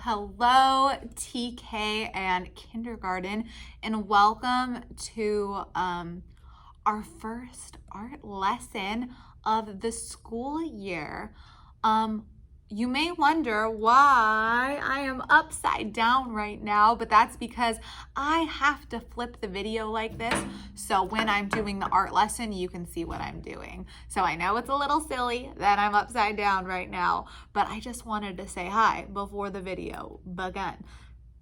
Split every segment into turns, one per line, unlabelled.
Hello, TK and kindergarten, and welcome to our first art lesson of the school year. You may wonder why I am upside down right now, but that's because I have to flip the video like this. So when I'm doing the art lesson, you can see what I'm doing. So I know it's a little silly that I'm upside down right now, but I just wanted to say hi before the video began.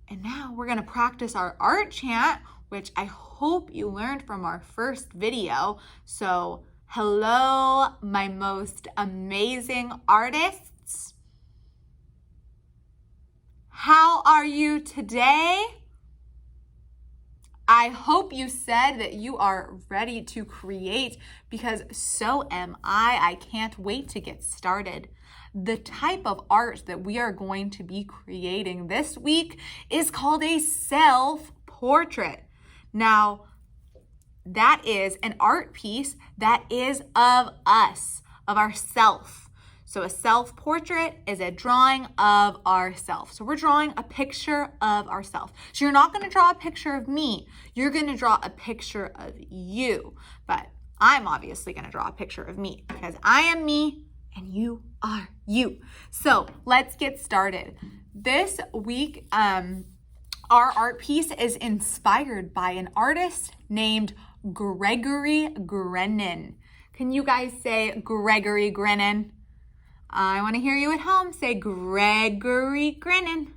And now we're gonna practice our art chant, which I hope you learned from our first video. So hello, my most amazing artists. How are you today? I hope you said that you are ready to create, because so am I. I can't wait to get started. The type of art that we are going to be creating this week is called a self-portrait. Now, that is an art piece that is of us, of ourself. So a self-portrait is a drawing of ourselves. So we're drawing a picture of ourselves. So you're not going to draw a picture of me. You're going to draw a picture of you. But I'm obviously going to draw a picture of me because I am me and you are you. So let's get started. This week, our art piece is inspired by an artist named Gregory Grenon. Can you guys say Gregory Grenon? I want to hear you at home say Gregory Grenon.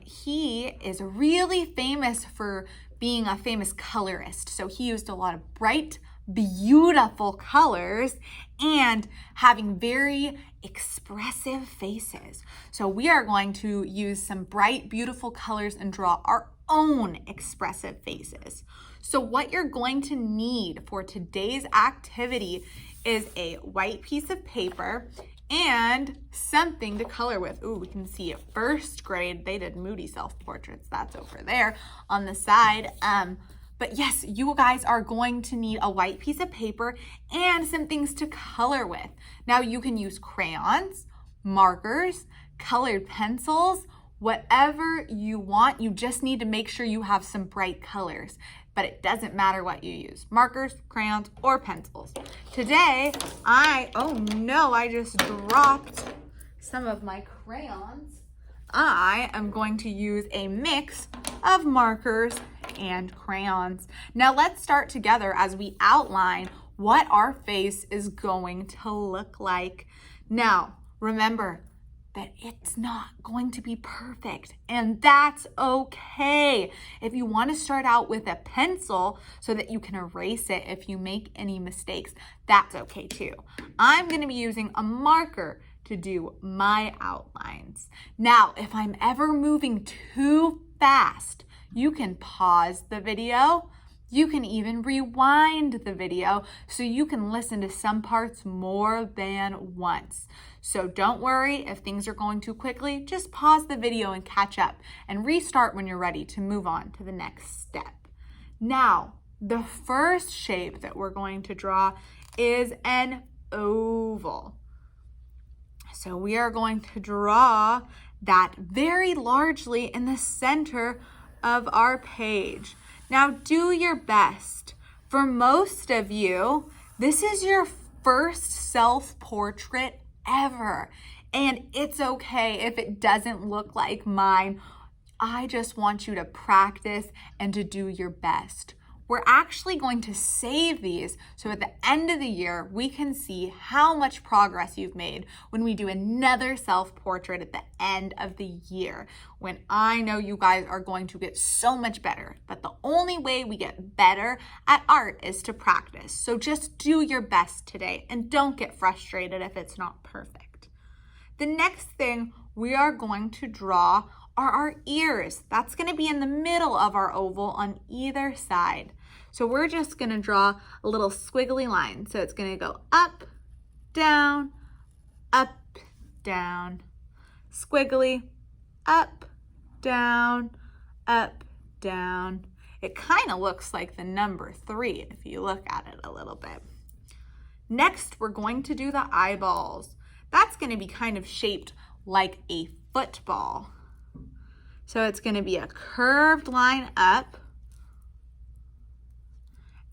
He is really famous for being a famous colorist. So he used a lot of bright, beautiful colors and having very expressive faces. So we are going to use some bright, beautiful colors and draw our own expressive faces. So what you're going to need for today's activity is a white piece of paper and something to color with. Ooh, we can see first grade, they did moody self-portraits. That's over there on the side. But yes, you guys are going to need a white piece of paper and some things to color with. Now you can use crayons, markers, colored pencils, whatever you want. You just need to make sure you have some bright colors. But it doesn't matter what you use, markers, crayons, or pencils. Today, I just dropped some of my crayons. I am going to use a mix of markers and crayons. Now let's start together as we outline what our face is going to look like. Now, remember, that it's not going to be perfect, and that's okay. If you want to start out with a pencil so that you can erase it if you make any mistakes, that's okay too. I'm going to be using a marker to do my outlines. Now, if I'm ever moving too fast, you can pause the video. You can even rewind the video so you can listen to some parts more than once. So don't worry if things are going too quickly, just pause the video and catch up and restart when you're ready to move on to the next step. Now, the first shape that we're going to draw is an oval. So we are going to draw that very largely in the center of our page. Now do your best. For most of you, this is your first self-portrait ever. And it's okay if it doesn't look like mine. I just want you to practice and to do your best. We're actually going to save these so at the end of the year, we can see how much progress you've made when we do another self-portrait at the end of the year, when I know you guys are going to get so much better. But the only way we get better at art is to practice. So just do your best today and don't get frustrated if it's not perfect. The next thing we are going to draw are our ears. That's going to be in the middle of our oval on either side. So we're just going to draw a little squiggly line. So it's going to go up, down, squiggly, up, down. It kind of looks like the number 3 if you look at it a little bit. Next, we're going to do the eyeballs. That's going to be kind of shaped like a football. So it's going to be a curved line up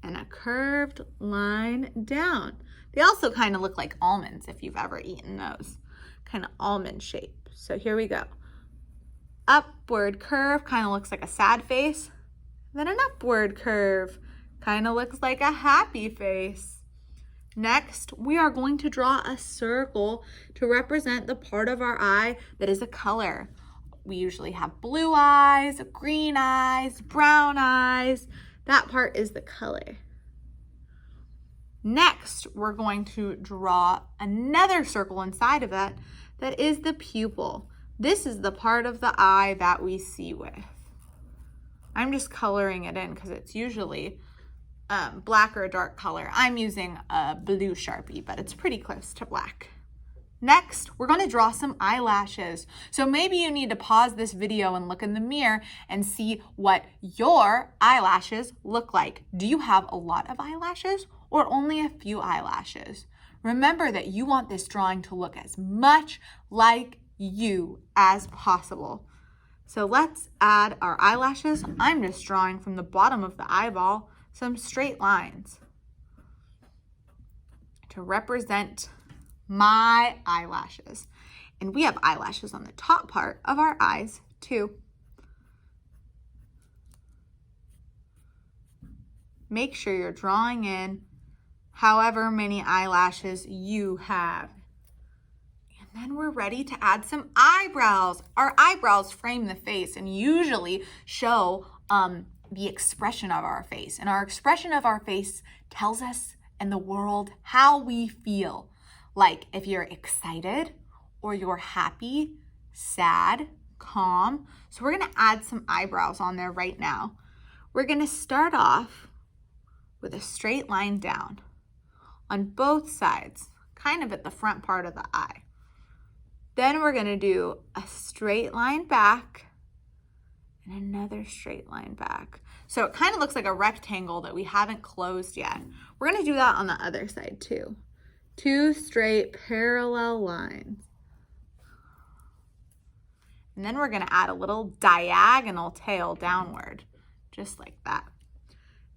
and a curved line down. They also kind of look like almonds if you've ever eaten those, kind of almond shape. So here we go. Upward curve kind of looks like a sad face. Then an upward curve kind of looks like a happy face. Next, we are going to draw a circle to represent the part of our eye that is a color. We usually have blue eyes, green eyes, brown eyes. That part is the color. Next, we're going to draw another circle inside of that is the pupil. This is the part of the eye that we see with. I'm just coloring it in because it's usually black or a dark color. I'm using a blue Sharpie, but it's pretty close to black. Next, we're going to draw some eyelashes. So maybe you need to pause this video and look in the mirror and see what your eyelashes look like. Do you have a lot of eyelashes or only a few eyelashes? Remember that you want this drawing to look as much like you as possible. So let's add our eyelashes. I'm just drawing from the bottom of the eyeball some straight lines to represent my eyelashes. And we have eyelashes on the top part of our eyes too. Make sure you're drawing in however many eyelashes you have. And then we're ready to add some eyebrows. Our eyebrows frame the face and usually show the expression of our face. And our expression of our face tells us and the world how we feel. Like if you're excited or you're happy, sad, calm. So we're going to add some eyebrows on there right now. We're going to start off with a straight line down on both sides, kind of at the front part of the eye. Then we're going to do a straight line back and another straight line back. So it kind of looks like a rectangle that we haven't closed yet. We're going to do that on the other side too. 2 straight parallel lines. And then we're going to add a little diagonal tail downward, just like that.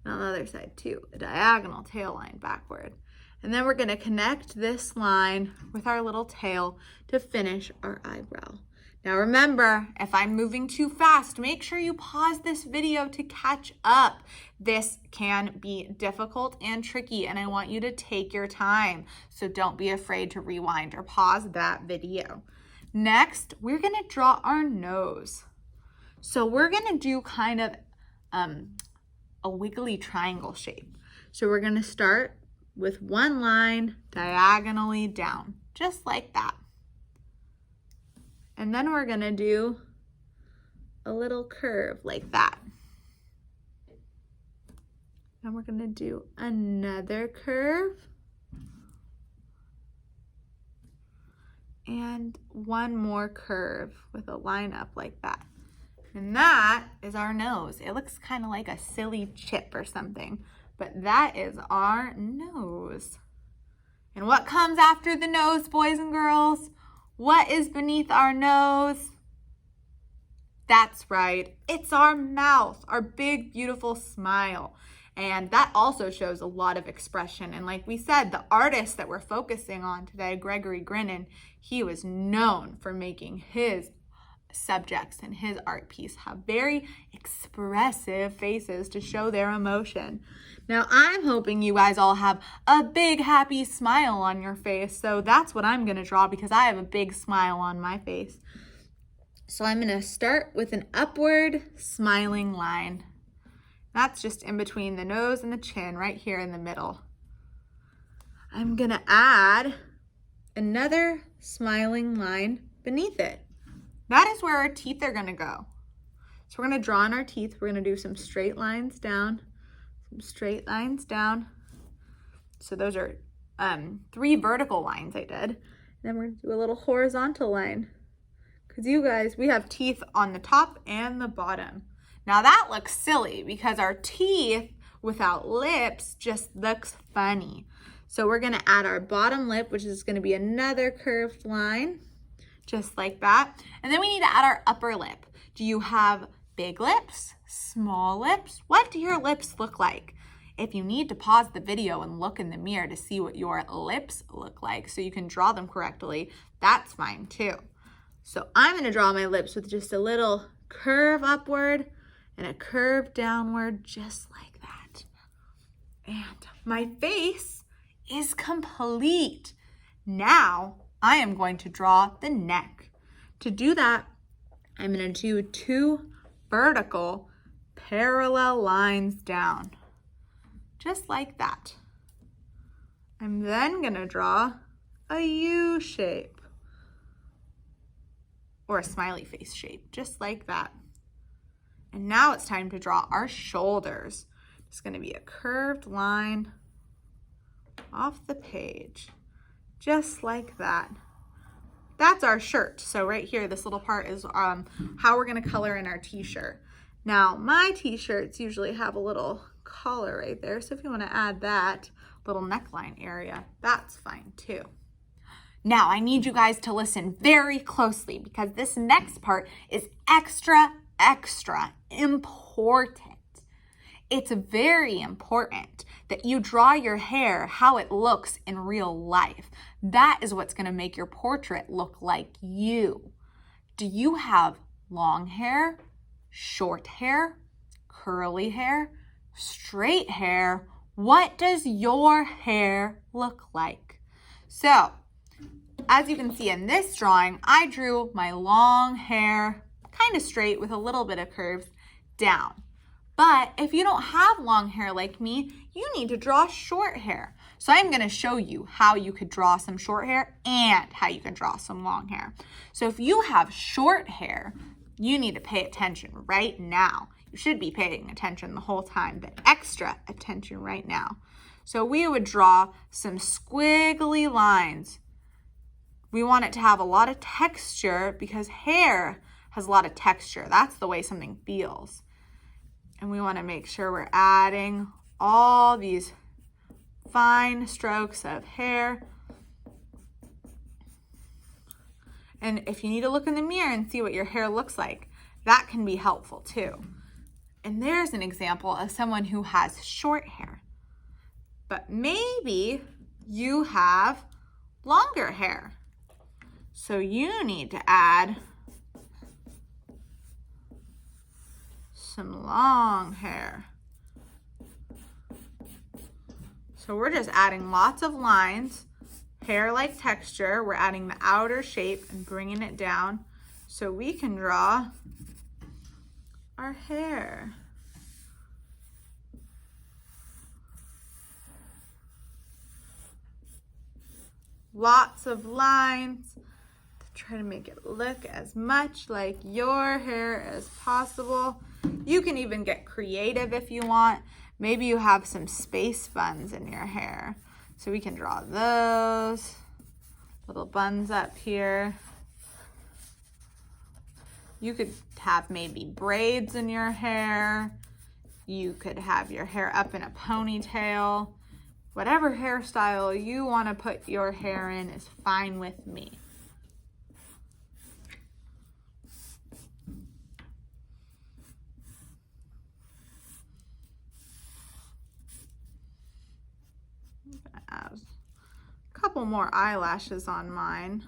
And on the other side too, a diagonal tail line backward. And then we're going to connect this line with our little tail to finish our eyebrow. Now remember, if I'm moving too fast, make sure you pause this video to catch up. This can be difficult and tricky, and I want you to take your time. So don't be afraid to rewind or pause that video. Next, we're going to draw our nose. So we're going to do kind of a wiggly triangle shape. So we're going to start with one line diagonally down, just like that. And then we're going to do a little curve like that. And we're going to do another curve. And one more curve with a line up like that. And that is our nose. It looks kind of like a silly chip or something, but that is our nose. And what comes after the nose, boys and girls? What is beneath our nose? That's right, it's our mouth, our big, beautiful smile. And that also shows a lot of expression. And like we said, the artist that we're focusing on today, Gregory Grenon, he was known for making his subjects and his art piece have very expressive faces to show their emotion. Now, I'm hoping you guys all have a big happy smile on your face. So that's what I'm going to draw because I have a big smile on my face. So I'm going to start with an upward smiling line. That's just in between the nose and the chin, right here in the middle. I'm going to add another smiling line beneath it. That is where our teeth are going to go. So we're going to draw on our teeth. We're going to do some straight lines down, some straight lines down. So those are 3 vertical lines I did. Then we're going to do a little horizontal line. Because you guys, we have teeth on the top and the bottom. Now that looks silly because our teeth without lips just looks funny. So we're going to add our bottom lip, which is going to be another curved line. just like that. And then we need to add our upper lip. Do you have big lips, small lips? What do your lips look like? If you need to pause the video and look in the mirror to see what your lips look like so you can draw them correctly, that's fine too. So I'm going to draw my lips with just a little curve upward and a curve downward, just like that. And my face is complete. Now I am going to draw the neck. To do that, I'm going to do 2 vertical parallel lines down, just like that. I'm then going to draw a U shape or a smiley face shape, just like that. And now it's time to draw our shoulders. It's going to be a curved line off the page, just like that. That's our shirt. So right here, this little part is how we're going to color in our t-shirt. Now, my t-shirts usually have a little collar right there. So if you want to add that little neckline area, that's fine too. Now, I need you guys to listen very closely because this next part is extra important. It's very important that you draw your hair how it looks in real life. That is what's going to make your portrait look like you. Do you have long hair, short hair, curly hair, straight hair? What does your hair look like? So, as you can see in this drawing, I drew my long hair kind of straight with a little bit of curves down. But if you don't have long hair like me, you need to draw short hair. So I'm going to show you how you could draw some short hair and how you can draw some long hair. So if you have short hair, you need to pay attention right now. You should be paying attention the whole time, but extra attention right now. So we would draw some squiggly lines. We want it to have a lot of texture because hair has a lot of texture. That's the way something feels. And we want to make sure we're adding all these fine strokes of hair. And if you need to look in the mirror and see what your hair looks like, that can be helpful too. And there's an example of someone who has short hair. But maybe you have longer hair. So you need to add some long hair. So we're just adding lots of lines, hair-like texture. We're adding the outer shape and bringing it down so we can draw our hair. Lots of lines to try to make it look as much like your hair as possible. You can even get creative if you want. Maybe you have some space buns in your hair. So we can draw those little buns up here. You could have maybe braids in your hair. You could have your hair up in a ponytail. Whatever hairstyle you want to put your hair in is fine with me. Add a couple more eyelashes on mine.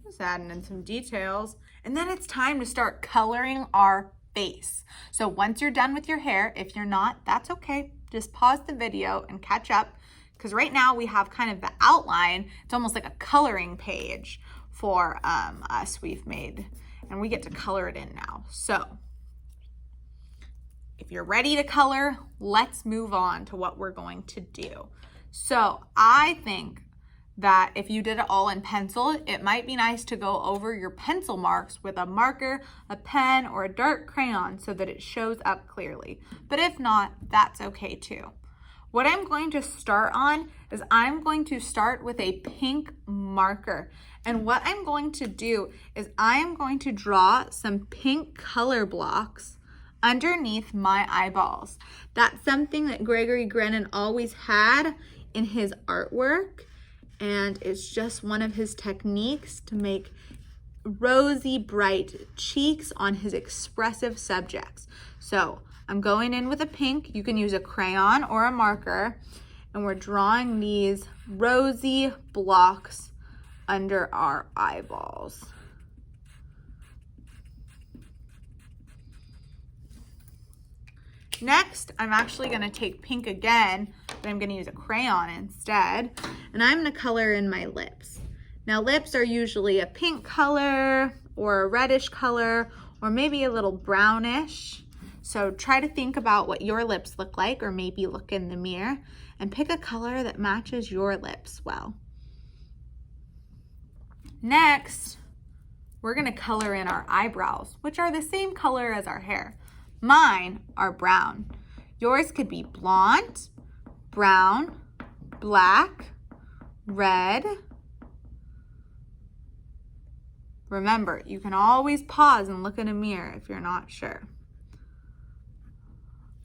Just adding in some details. And then it's time to start coloring our face. So once you're done with your hair, if you're not, that's okay. Just pause the video and catch up because right now we have kind of the outline. It's almost like a coloring page for us we've made, and we get to color it in now. So if you're ready to color, let's move on to what we're going to do. So I think that if you did it all in pencil, it might be nice to go over your pencil marks with a marker, a pen, or a dark crayon so that it shows up clearly. But if not, that's okay too. What I'm going to start on is I'm going to start with a pink marker. And what I'm going to do is I'm going to draw some pink color blocks underneath my eyeballs. That's something that Gregory Grenon always had in his artwork. And it's just one of his techniques to make rosy, bright cheeks on his expressive subjects. So I'm going in with a pink. You can use a crayon or a marker, and we're drawing these rosy blocks under our eyeballs. Next, I'm actually going to take pink again, but I'm going to use a crayon instead, and I'm going to color in my lips. Now, lips are usually a pink color or a reddish color or maybe a little brownish. So try to think about what your lips look like, or maybe look in the mirror and pick a color that matches your lips well. Next, we're going to color in our eyebrows, which are the same color as our hair. Mine are brown. Yours could be blonde, brown, black, red. Remember, you can always pause and look in a mirror if you're not sure.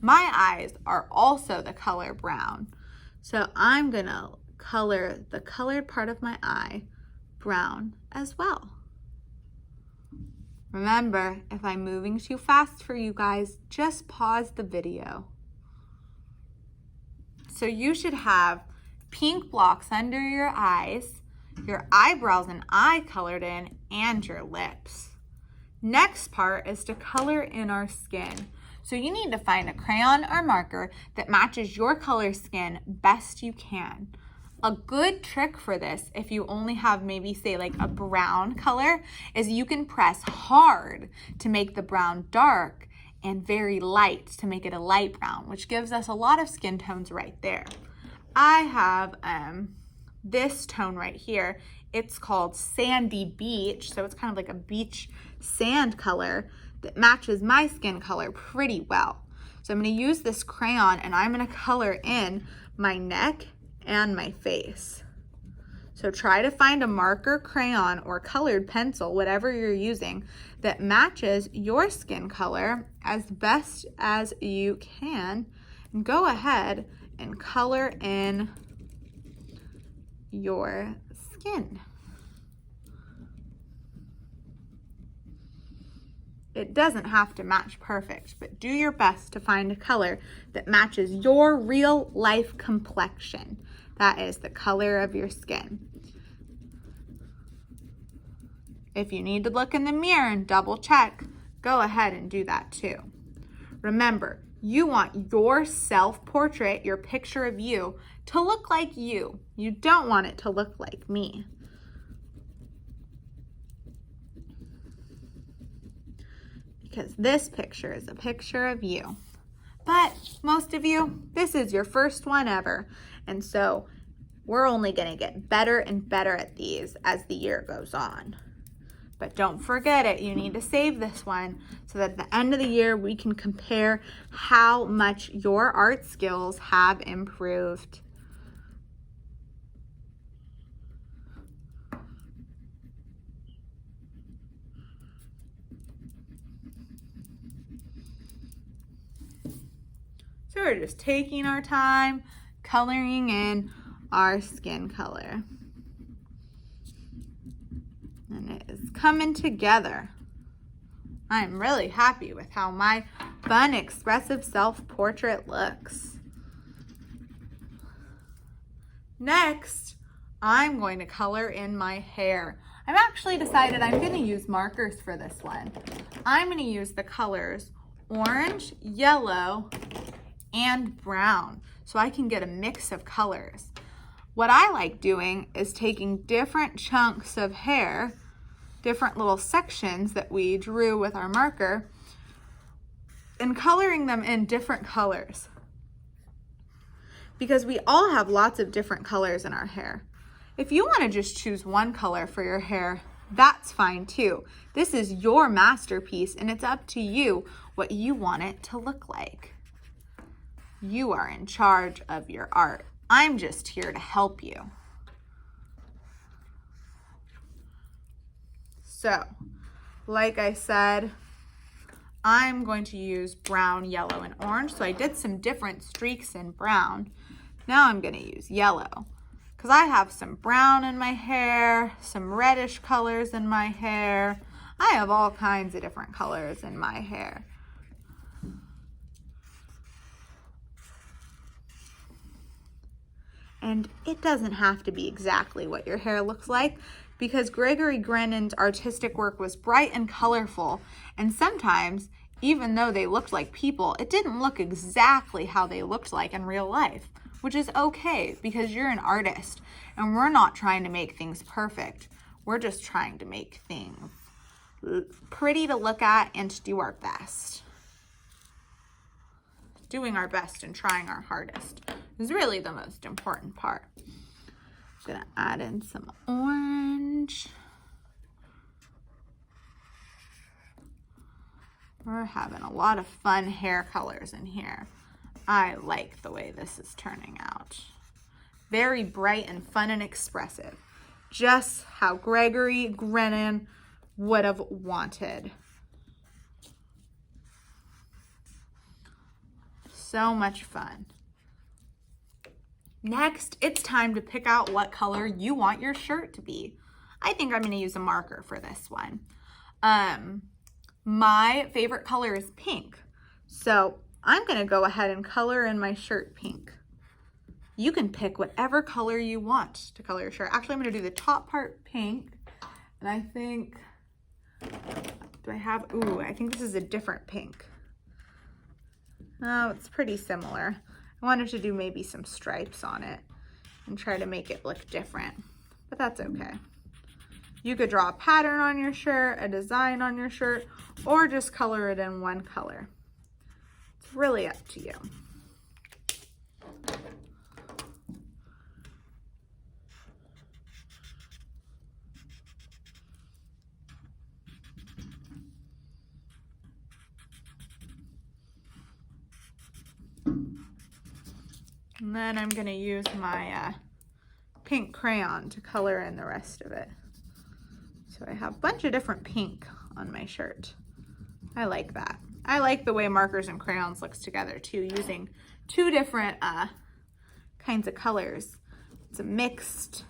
My eyes are also the color brown. So I'm gonna color the colored part of my eye brown as well. Remember, if I'm moving too fast for you guys, just pause the video. So you should have pink blocks under your eyes, your eyebrows and eye colored in, and your lips. Next part is to color in our skin. So you need to find a crayon or marker that matches your color skin best you can. A good trick for this, if you only have maybe say like a brown color, is you can press hard to make the brown dark and very light to make it a light brown, which gives us a lot of skin tones right there. I have this tone right here. It's called Sandy Beach, so it's kind of like a beach sand color that matches my skin color pretty well. So I'm going to use this crayon and I'm going to color in my neck and my face. So try to find a marker, crayon, or colored pencil, whatever you're using, that matches your skin color as best as you can. And go ahead and color in your skin. It doesn't have to match perfect, but do your best to find a color that matches your real life complexion. That is the color of your skin. If you need to look in the mirror and double check, go ahead and do that too. Remember, you want your self-portrait, your picture of you, to look like you. You don't want it to look like me. Because this picture is a picture of you. But most of you, this is your first one ever. And so we're only going to get better and better at these as the year goes on. But don't forget it. You need to save this one so that at the end of the year we can compare how much your art skills have improved. So we're just taking our time, coloring in our skin color. And it is coming together. I'm really happy with how my fun, expressive self-portrait looks. Next, I'm going to color in my hair. I've actually decided I'm going to use markers for this one. I'm going to use the colors orange, yellow, and brown, so I can get a mix of colors. What I like doing is taking different chunks of hair, different little sections that we drew with our marker, and coloring them in different colors. Because we all have lots of different colors in our hair. If you want to just choose one color for your hair, that's fine too. This is your masterpiece, and it's up to you what you want it to look like. You are in charge of your art. I'm just here to help you. So, like I said, I'm going to use brown, yellow, and orange. So I did some different streaks in brown. Now I'm going to use yellow. because I have some brown in my hair, some reddish colors in my hair. I have all kinds of different colors in my hair. And it doesn't have to be exactly what your hair looks like, because Gregory Grenon's artistic work was bright and colorful, and sometimes, even though they looked like people, it didn't look exactly how they looked like in real life, which is okay because you're an artist and we're not trying to make things perfect. We're just trying to make things pretty to look at and to do our best. Doing our best and trying our hardest is really the most important part. I'm gonna add in some orange. We're having a lot of fun hair colors in here. I like the way this is turning out. Very bright and fun and expressive. Just how Gregory Grenon would have wanted. So much fun. Next, it's time to pick out what color you want your shirt to be. I think I'm going to use a marker for this one. My favorite color is pink. So I'm going to go ahead and color in my shirt pink. You can pick whatever color you want to color your shirt. Actually, I'm going to do the top part pink. And I think, I think this is a different pink. Oh, it's pretty similar. I wanted to do maybe some stripes on it and try to make it look different, but that's okay. You could draw a pattern on your shirt, a design on your shirt, or just color it in one color. It's really up to you. And then I'm gonna use my pink crayon to color in the rest of it. So I have a bunch of different pink on my shirt. I like that. I like the way markers and crayons looks together too, using two different kinds of colors. It's a mixed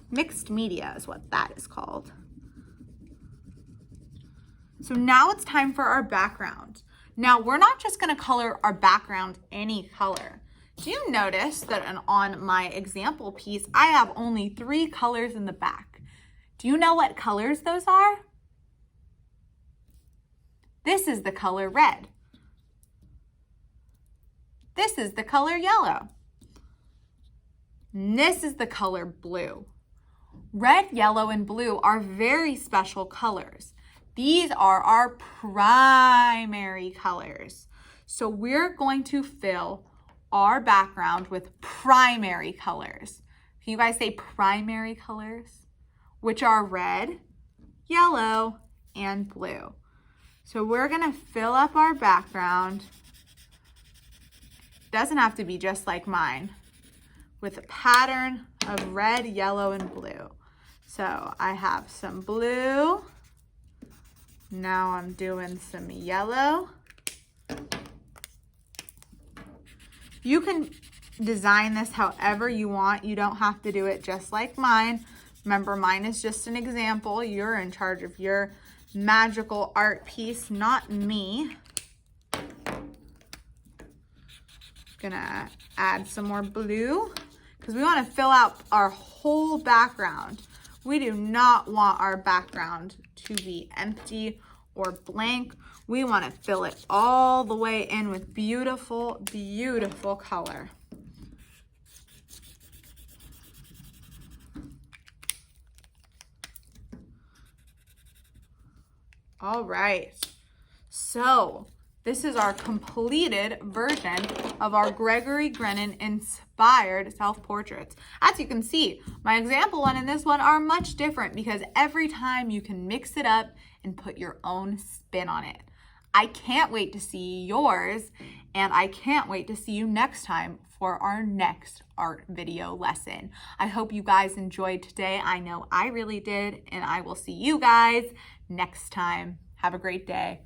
media is what that is called. So now it's time for our background. Now we're not just gonna color our background any color. Do you notice that on my example piece, I have only 3 colors in the back? Do you know what colors those are? This is the color red. This is the color yellow. And this is the color blue. Red, yellow, and blue are very special colors. These are our primary colors. So we're going to fill our background with primary colors. Can you guys say primary colors? Which are red, yellow, and blue. So we're gonna fill up our background. Doesn't have to be just like mine, with a pattern of red, yellow, and blue. So I have some blue. Now I'm doing some yellow. You can design this however you want. You don't have to do it just like mine. Remember, mine is just an example. You're in charge of your magical art piece, not me. Gonna add some more blue because we want to fill out our whole background. We do not want our background to be empty or blank. We want to fill it all the way in with beautiful, beautiful color. All right, so this is our completed version of our Gregory Grenon inspired self-portraits. As you can see, my example one and this one are much different because every time you can mix it up and put your own spin on it. I can't wait to see yours, and I can't wait to see you next time for our next art video lesson. I hope you guys enjoyed today. I know I really did, and I will see you guys next time. Have a great day.